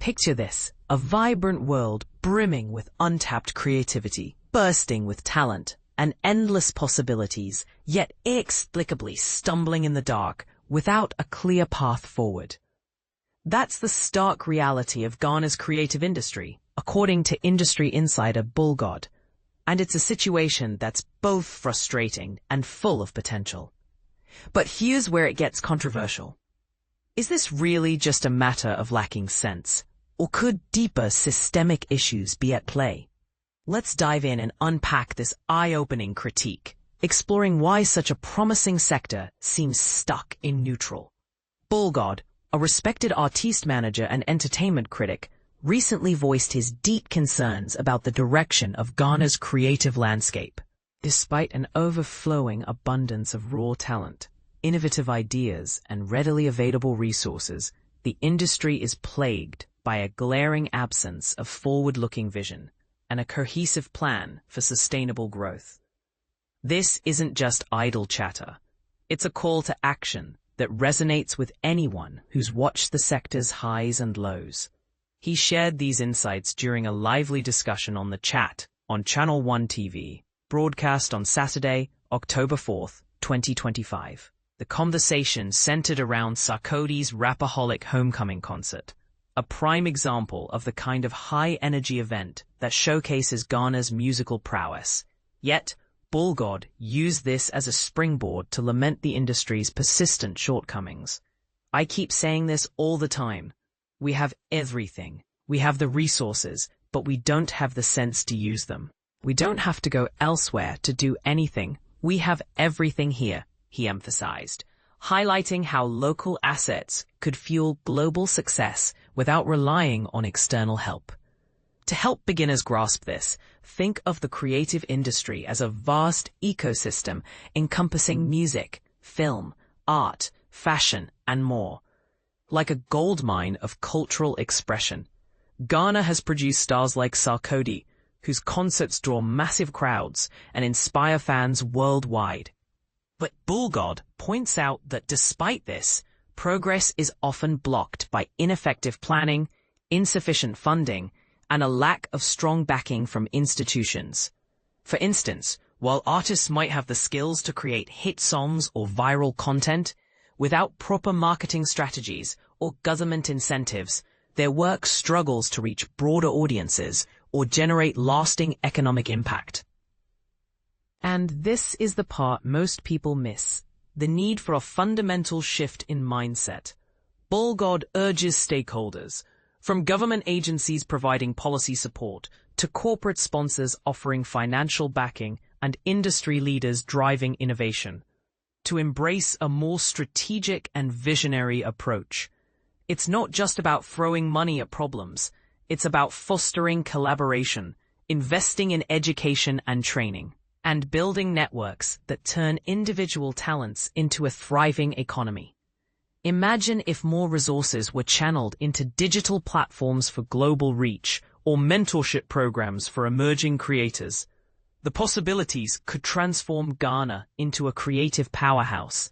Picture this, a vibrant world brimming with untapped creativity, bursting with talent and endless possibilities, yet inexplicably stumbling in the dark without a clear path forward. That's the stark reality of Ghana's creative industry, according to industry insider Bullgod. And it's a situation that's both frustrating and full of potential. But here's where it gets controversial. Is this really just a matter of lacking sense, or could deeper systemic issues be at play? Let's dive in and unpack this eye-opening critique, exploring why such a promising sector seems stuck in neutral. Bullgod, a respected artiste manager and entertainment critic, recently voiced his deep concerns about the direction of Ghana's creative landscape. Despite an overflowing abundance of raw talent, innovative ideas, and readily available resources, the industry is plagued by a glaring absence of forward-looking vision and a cohesive plan for sustainable growth. This isn't just idle chatter. It's a call to action that resonates with anyone who's watched the sector's highs and lows. He shared these insights during a lively discussion on The Chat on Channel 1 TV, broadcast on Saturday, October 4th, 2025. The conversation centered around Sarkodie's Rapaholic Homecoming concert, a prime example of the kind of high-energy event that showcases Ghana's musical prowess. Yet, Bullgod used this as a springboard to lament the industry's persistent shortcomings. I keep saying this all the time. We have everything. We have the resources, but we don't have the sense to use them. We don't have to go elsewhere to do anything. We have everything here, he emphasized, highlighting how local assets could fuel global success without relying on external help. To help beginners grasp this, think of the creative industry as a vast ecosystem encompassing music, film, art, fashion, and more. Like a goldmine of cultural expression, Ghana has produced stars like Sarkodie, whose concerts draw massive crowds and inspire fans worldwide. But Bullgod points out that despite this, progress is often blocked by ineffective planning, insufficient funding, and a lack of strong backing from institutions. For instance, while artists might have the skills to create hit songs or viral content, without proper marketing strategies or government incentives, their work struggles to reach broader audiences or generate lasting economic impact. And this is the part most people miss, the need for a fundamental shift in mindset. Bullgod urges stakeholders, from government agencies providing policy support to corporate sponsors offering financial backing and industry leaders driving innovation, to embrace a more strategic and visionary approach. It's not just about throwing money at problems. It's about fostering collaboration, investing in education and training, and building networks that turn individual talents into a thriving economy. Imagine if more resources were channeled into digital platforms for global reach or mentorship programs for emerging creators. The possibilities could transform Ghana into a creative powerhouse.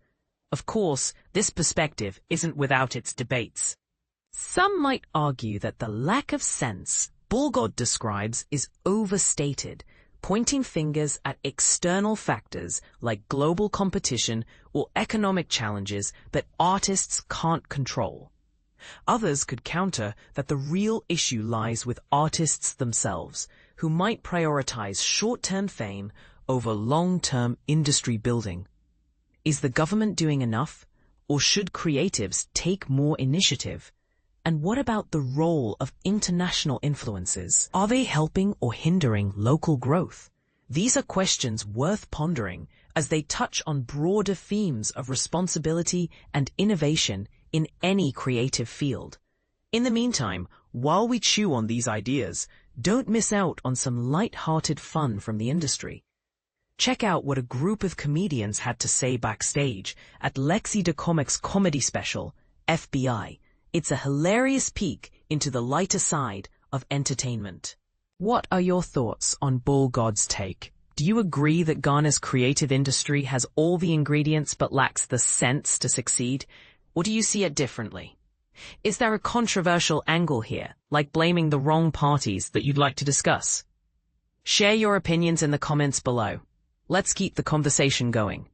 Of course, this perspective isn't without its debates. Some might argue that the lack of sense Bullgod describes is overstated, pointing fingers at external factors like global competition or economic challenges that artists can't control. Others could counter that the real issue lies with artists themselves, who might prioritize short-term fame over long-term industry building. Is the government doing enough, or should creatives take more initiative? And what about the role of international influences? Are they helping or hindering local growth? These are questions worth pondering as they touch on broader themes of responsibility and innovation in any creative field. In the meantime, while we chew on these ideas, don't miss out on some light-hearted fun from the industry. Check out what a group of comedians had to say backstage at Lexi de Comic's comedy special, FBI. It's a hilarious peek into the lighter side of entertainment. What are your thoughts on Bullgod's take? Do you agree that Ghana's creative industry has all the ingredients but lacks the sense to succeed? Or do you see it differently? Is there a controversial angle here, like blaming the wrong parties, that you'd like to discuss? Share your opinions in the comments below. Let's keep the conversation going.